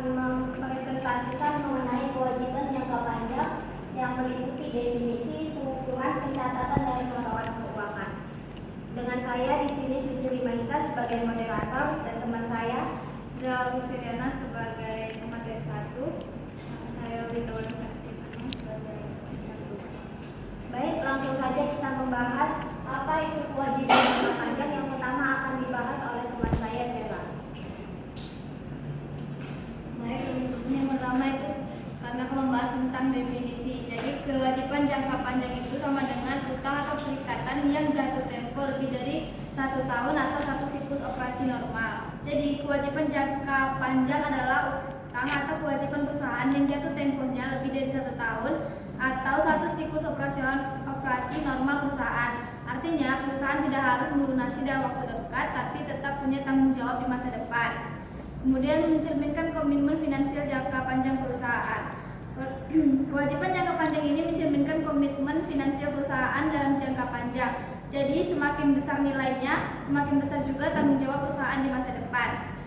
mempresentasikan mengenai kewajiban jangka panjang yang meliputi definisi, pengukuran, pencatatan, dan pengelolaan keuangan. Dengan saya di sini Suci Limaita sebagai moderator dan teman saya Zela Agustiana sebagai pemateri 1, saya Windows Saktimana sebagai peserta. Baik, langsung saja kita membahas apa itu kewajiban jangka panjang. Yang pertama akan dibahas oleh teman saya, Zela. Baik, yang pertama itu kami akan membahas tentang definisi. Jadi kewajiban jangka panjang itu sama dengan utang atau perikatan yang jatuh tempo lebih dari 1 tahun atau 1 siklus operasi normal. Jadi kewajiban jangka panjang adalah utang atau kewajiban perusahaan yang jatuh temponya lebih dari 1 tahun atau 1 siklus operasi normal perusahaan. Artinya perusahaan tidak harus melunasi dalam waktu dekat, tapi tetap punya tanggung jawab di masa depan. Kemudian mencerminkan komitmen finansial jangka panjang perusahaan. Kewajiban jangka panjang ini mencerminkan komitmen finansial perusahaan dalam jangka panjang. Jadi semakin besar nilainya, semakin besar juga tanggung jawab perusahaan di masa depan.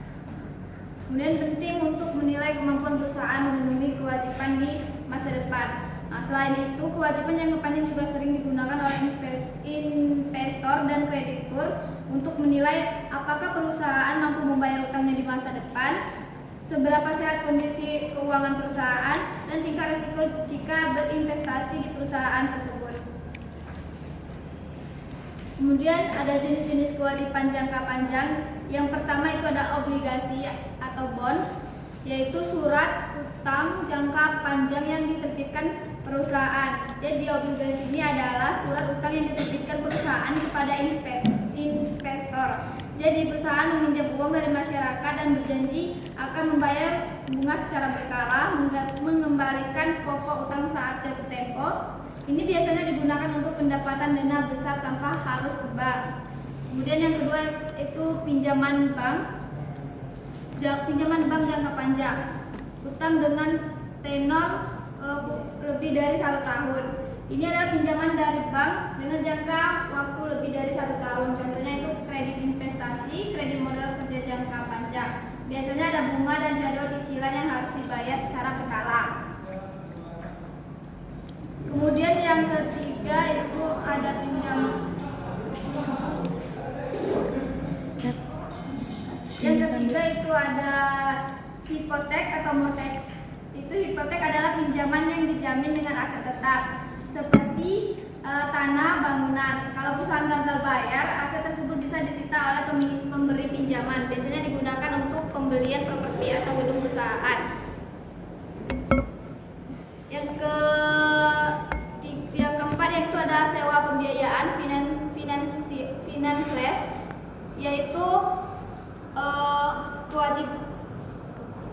Kemudian penting untuk menilai kemampuan perusahaan memenuhi kewajiban di masa depan. Nah, selain itu, kewajiban jangka panjang juga sering digunakan oleh investor dan kreditur untuk menilai apakah perusahaan mampu membayar utangnya di masa depan, seberapa sehat kondisi keuangan perusahaan, dan tingkat risiko jika berinvestasi di perusahaan tersebut. Kemudian ada jenis-jenis kewajiban jangka panjang. Yang pertama itu ada obligasi atau bonds, yaitu surat utang jangka panjang yang diterbitkan perusahaan. Jadi obligasi ini adalah surat utang yang diterbitkan perusahaan kepada investor. Jadi perusahaan meminjam uang dari masyarakat dan berjanji akan membayar bunga secara berkala, mengembalikan pokok utang saat jatuh tempo. Ini biasanya digunakan untuk pendapatan dana besar tanpa harus ke bank. Kemudian yang kedua itu pinjaman bank jangka panjang, utang dengan tenor lebih dari 1 tahun. Ini adalah pinjaman dari bank dengan jangka waktu lebih dari 1 tahun. Contohnya itu kredit investasi, kredit modal kerja jangka panjang. Biasanya ada bunga dan jadwal cicilan yang harus dibayar secara berkala. Kemudian yang ketiga itu ada hipotek atau mortgage. Itu hipotek adalah pinjaman yang dijamin dengan aset tetap seperti tanah, bangunan. Kalau perusahaan gagal bayar, aset tersebut bisa disita oleh pemberi pinjaman. Biasanya digunakan untuk pembelian properti atau gedung perusahaan. Yang keempat yaitu ada sewa pembiayaan, finance lease, yaitu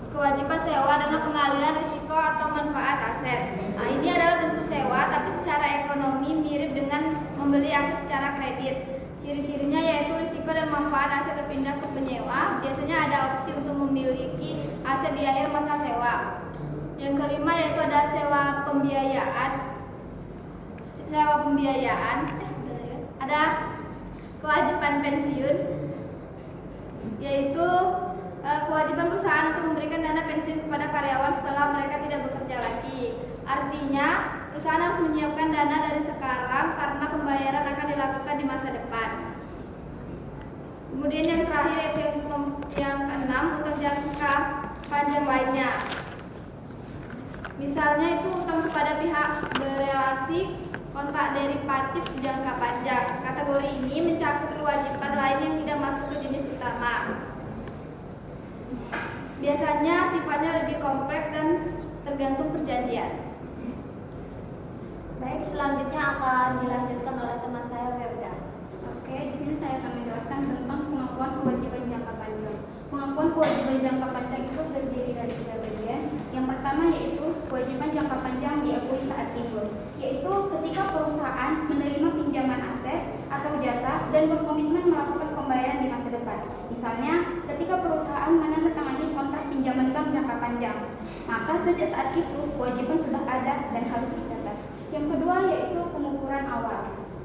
kewajiban sewa dengan pengalihan risiko atau manfaat aset. Nah, ini adalah bentuk sewa tapi secara ekonomi mirip dengan membeli aset secara kredit. Ciri-cirinya yaitu risiko dan manfaat aset berpindah ke penyewa. Biasanya ada opsi untuk memiliki aset di akhir masa sewa. Yang kelima yaitu ada sewa pembiayaan. Ada kewajiban pensiun, yaitu kewajiban perusahaan untuk memberikan dana pensiun kepada karyawan setelah mereka tidak bekerja lagi. Artinya, perusahaan harus menyiapkan dana dari sekarang karena pembayaran akan dilakukan di masa depan. Kemudian yang terakhir yaitu yang keenam, utang jangka panjang lainnya. Misalnya itu utang kepada pihak berelasi kontak derivatif jangka panjang. Kategori ini mencakup kewajiban lain yang tidak masuk ke jenis utama. Biasanya sifatnya lebih kompleks dan tergantung perjanjian. Baik, selanjutnya akan dilanjutkan oleh teman saya, Werda. Oke, di sini saya akan menjelaskan tentang pengakuan kewajiban jangka panjang. Pengakuan kewajiban jangka panjang itu terdiri dari 3 bagian. Yang pertama yaitu kewajiban jangka panjang diakui saat timbul, yaitu ketika perusahaan menerima pinjaman aset atau jasa dan berkomitmen melakukan pembayaran di masa depan. Misalnya, ketika perusahaan menandatangani kontrak pinjaman bank jangka panjang, maka sejak saat itu kewajiban sudah ada dan harus dicatat. Yang kedua yaitu pengukuran awal.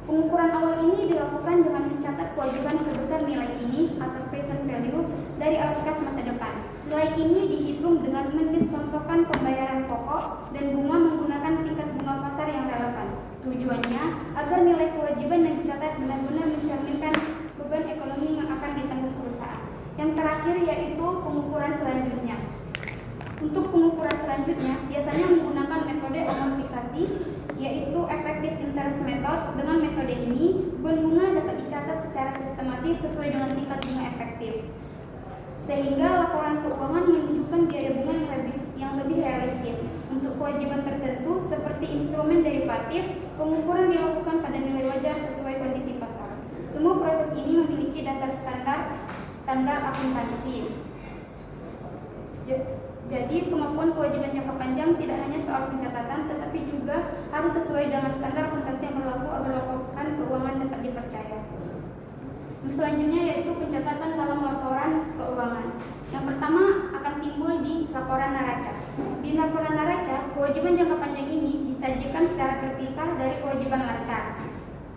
Pengukuran awal ini dilakukan dengan mencatat kewajiban sebesar nilai kini atau present value dari arus kas masa depan. Nilai Nilai ini dihitung dengan mendiskontokan pembayaran pokok dan bunga menggunakan tingkat bunga pasar yang relevan. Tujuannya agar nilai kewajiban yang dicatat benar-benar mencerminkan beban ekonomi yang akan ditanggung perusahaan. Yang terakhir yaitu pengukuran selanjutnya. Untuk pengukuran selanjutnya biasanya menggunakan metode amortisasi, yaitu effective interest method. Dengan metode ini, beban bunga dapat dicatat secara sistematis sesuai dengan tingkat bunga efektif, sehingga laporan keuangan menunjukkan biaya bunga yang lebih realistis. Untuk kewajiban tertentu seperti instrumen derivatif, pengukuran dilakukan pada nilai wajar sesuai kondisi pasar. Semua proses ini memiliki dasar standar akuntansi. Jadi pengakuan kewajiban jangka panjang tidak hanya soal pencatatan, tetapi juga harus sesuai dengan standar akuntansi yang berlaku agar laporan keuangan dapat dipercaya. Yang selanjutnya yaitu pencatatan dalam laporan keuangan. Yang pertama akan timbul di laporan neraca. Di laporan neraca, kewajiban jangka panjang ini disajikan secara terpisah dari kewajiban lancar.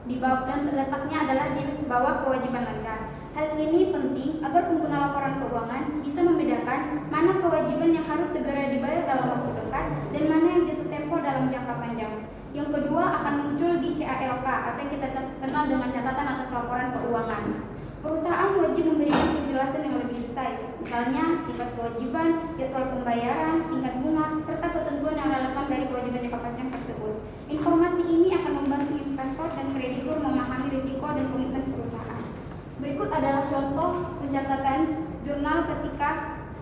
Dan letaknya adalah di bawah kewajiban lancar. Hal ini penting agar pengguna laporan keuangan bisa membedakan mana kewajiban yang harus segera dibayar dalam waktu dekat dan mana yang jatuh tempo dalam jangka panjang. Yang kedua akan muncul di CALK atau yang kita kenal dengan catatan atas laporan keuangan. Perusahaan wajib memberikan penjelasan yang lebih detail, misalnya sifat kewajiban, jadwal pembayaran, tingkat bunga, serta ketentuan yang relevan dari kewajiban jangka panjang tersebut. Informasi ini akan membantu investor dan kreditur memahami risiko dan komitmen perusahaan. Berikut adalah contoh pencatatan jurnal ketika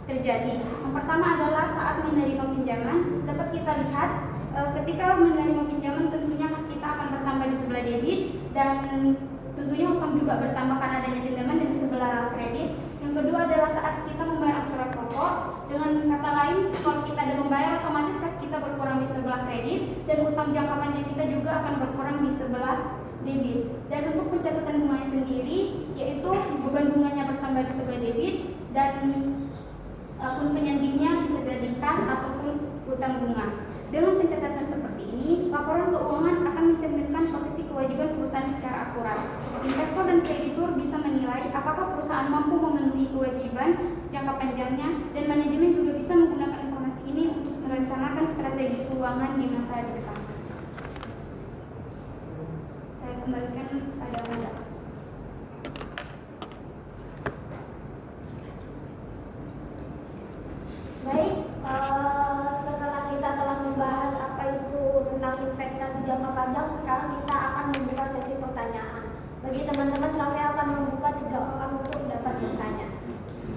terjadi. Yang pertama adalah saat menerima pinjaman. Dapat kita lihat ketika menerima pinjaman tentunya kas kita akan bertambah di sebelah debit dan tentunya utang juga bertambah karena adanya pinjaman dan di sebelah kredit. Yang kedua adalah saat kita membayar angsuran pokok. Dengan kata lain, kalau kita ada membayar otomatis kas kita berkurang di sebelah kredit dan utang jangka panjang kita juga akan berkurang di sebelah debit. Dan untuk pencatatan bunganya sendiri, yaitu beban bunganya bertambah di sebelah debit dan akun penyandingnya bisa dijadikan ataupun utang bunga. Dengan pencatatan seperti ini, laporan keuangan akan mencerminkan posisi kewajiban perusahaan secara akurat. Investor dan kreditur bisa menilai apakah perusahaan mampu memenuhi kewajiban jangka panjangnya, dan manajemen juga bisa menggunakan informasi ini untuk merencanakan strategi keuangan di masa depan. Saya kembalikan pada Anda. Baik, setelah kita telah membahas apa itu tentang investasi jangka panjang, sekarang kita akan membuka sesi pertanyaan. Bagi teman-teman, kami akan membuka 3 orang untuk dapat bertanya.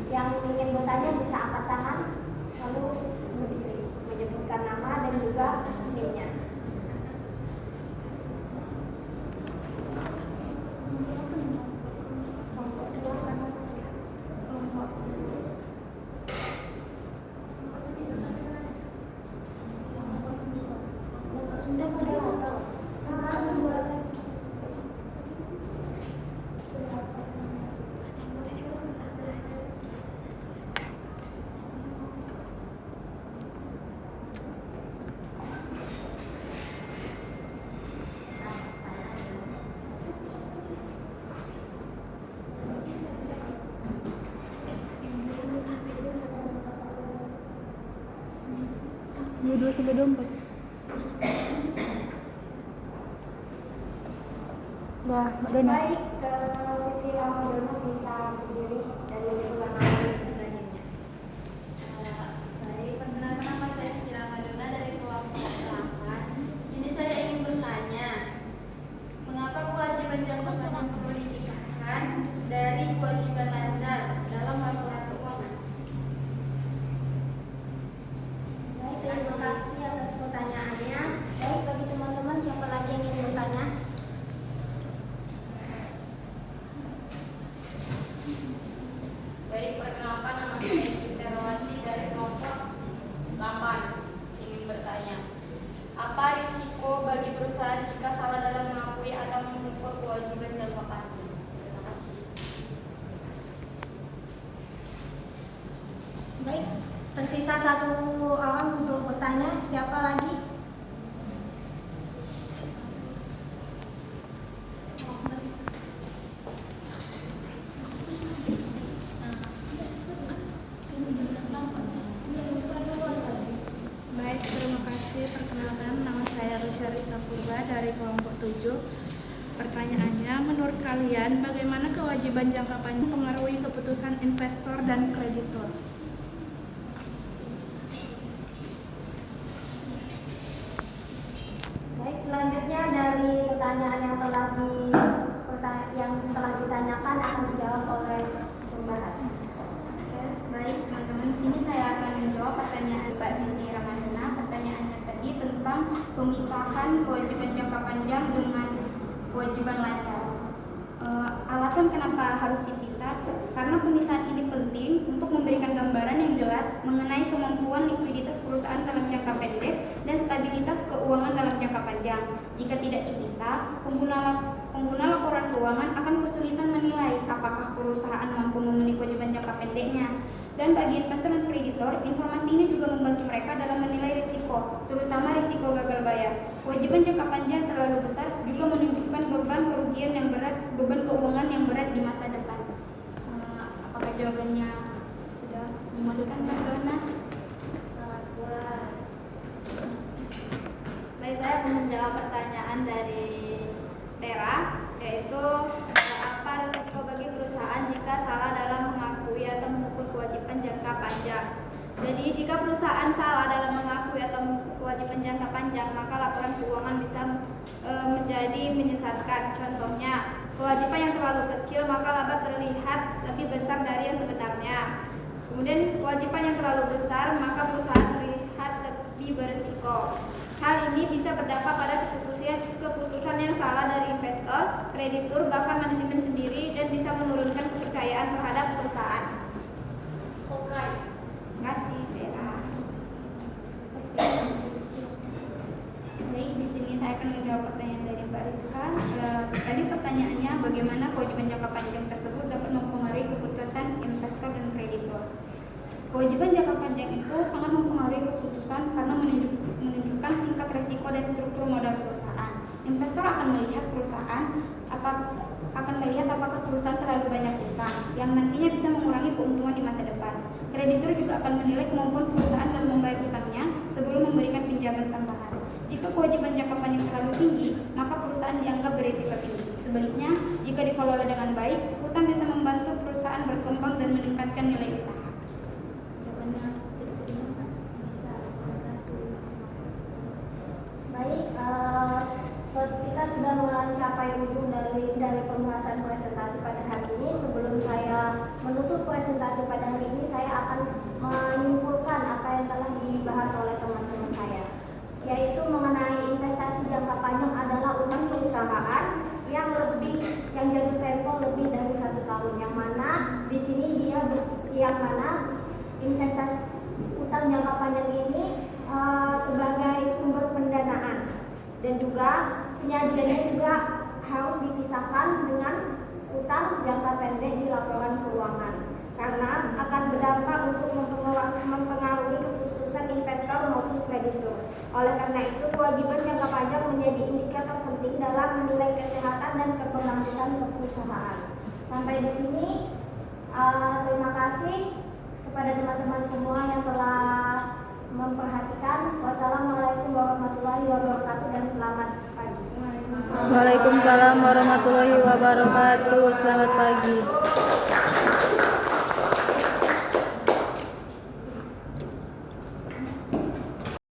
Yang ingin bertanya bisa angkat tangan, lalu menyebutkan nama dan juga NIM-nya. Sudah pada tahu. Dua sampai 24. Dah, Mbak Dona. Baik, Siti Ramadhana bisa berdiri dan menyebutkan nama dan NIM-nya. Baik, perkenalkan nama saya Siti Ramadhana dari kelompok 8. Sini saya ingin bertanya, mengapa kewajiban jangka panjang perlu dipisahkan dari kewajiban lancar dalam laporan keuangan? Baik, terima kasih atas pertanyaannya. Baik, bagi teman-teman siapa lagi yang ingin bertanya? Baik, perkenalkan nama saya Siti Rawati dari kelompok 8. Ingin bertanya, apa risiko bagi perusahaan jika salah dalam mengakui atau mengukur kewajiban jangka panjang? Terima kasih. Baik, tersisa 1 orang untuk bertanya. Siapa lagi? Pertanyaannya, menurut kalian bagaimana kewajiban jangka panjang mempengaruhi keputusan investor dan kreditur? Baik, selanjutnya dari pertanyaan yang telah ditanyakan akan dijawab oleh pembahas. Baik, teman-teman, di sini saya akan menjawab pertanyaan Mbak Siti Ramadhana. Pertanyaannya tadi tentang pemisahan kewajiban jangka panjang dengan kewajiban lancar. Alasan kenapa harus dipisah? Karena pemisahan ini penting untuk memberikan gambaran yang jelas mengenai kemampuan likuiditas perusahaan dalam jangka pendek dan stabilitas keuangan dalam jangka panjang. Jika tidak dipisah, pengguna laporan keuangan akan kesulitan menilai apakah perusahaan mampu memenuhi kewajiban jangka pendeknya. Dan bagi investor dan kreditor, informasi ini juga membantu mereka dalam menilai risiko, terutama risiko gagal bayar. Kewajiban jangka panjang terlalu besar juga menunjukkan beban kerugian yang berat, beban keuangan yang berat di masa depan. Apakah jawabannya sudah memuaskan, Mbak Dona? Sangat puas. Baik, saya akan menjawab pertanyaan dari Tera, yaitu apa resiko bagi perusahaan jika salah dalam mengakui atau mengukur kewajiban jangka panjang. Jadi jika perusahaan salah dalam mengakui atau mengukur kewajiban jangka panjang, maka laporan keuangan bisa menjadi menyesatkan. Contohnya, kewajiban yang terlalu kecil maka laba terlihat lebih besar dari yang sebenarnya. Kemudian kewajiban yang terlalu besar maka perusahaan terlihat lebih berisiko. Hal ini bisa berdampak pada keputusan yang salah dari investor, kreditur, bahkan manajemen sendiri, dan bisa menurunkan kepercayaan terhadap perusahaan. Oke. Terima kasih, Tera. Baik, di sini saya akan menjawab pertanyaan dari Mbak Rizka. Tadi pertanyaannya bagaimana kewajiban jangka panjang tersebut dapat mempengaruhi keputusan investor dan kreditur. Kewajiban jangka panjang itu sangat mempengaruhi keputusan karena menunjukkan tingkat risiko dan struktur modal perusahaan. Investor akan melihat apakah perusahaan terlalu banyak utang yang nantinya bisa mengurangi keuntungan di masa depan. Kreditur juga akan menilai kemampuan perusahaan dalam membayar utangnya sebelum memberikan pinjaman tambahan. Jika kewajiban jangka panjang terlalu tinggi, maka perusahaan dianggap berisiko tinggi. Sebaliknya, jika dikelola dengan baik, utang bisa membantu perusahaan berkembang dan meningkatkan nilai usaha. Jawabannya bisa. Terima kasih. Baik, kita sudah mencapai ujung dari pembahasan presentasi pada hari ini. Sebelum saya menutup presentasi pada hari ini, saya akan menyimpulkan apa yang telah dibahas oleh teman-teman saya, yaitu mengenai investasi jangka panjang adalah utang perusahaan yang jatuh tempo lebih dari 1 tahun, yang mana di sini investasi utang jangka panjang ini sebagai sumber pendanaan, dan juga penyajiannya juga harus dipisahkan dengan utang jangka pendek di laporan keuangan, karena akan berdampak untuk mempengaruhi keputusan investor maupun kreditur. Oleh karena itu, kewajiban jangka panjang menjadi indikator penting dalam menilai kesehatan dan keberlanjutan perusahaan. Sampai di sini, terima kasih kepada teman-teman semua yang telah memperhatikan. Wassalamualaikum warahmatullahi wabarakatuh dan selamat pagi. Waalaikumsalam warahmatullahi wabarakatuh. Selamat pagi.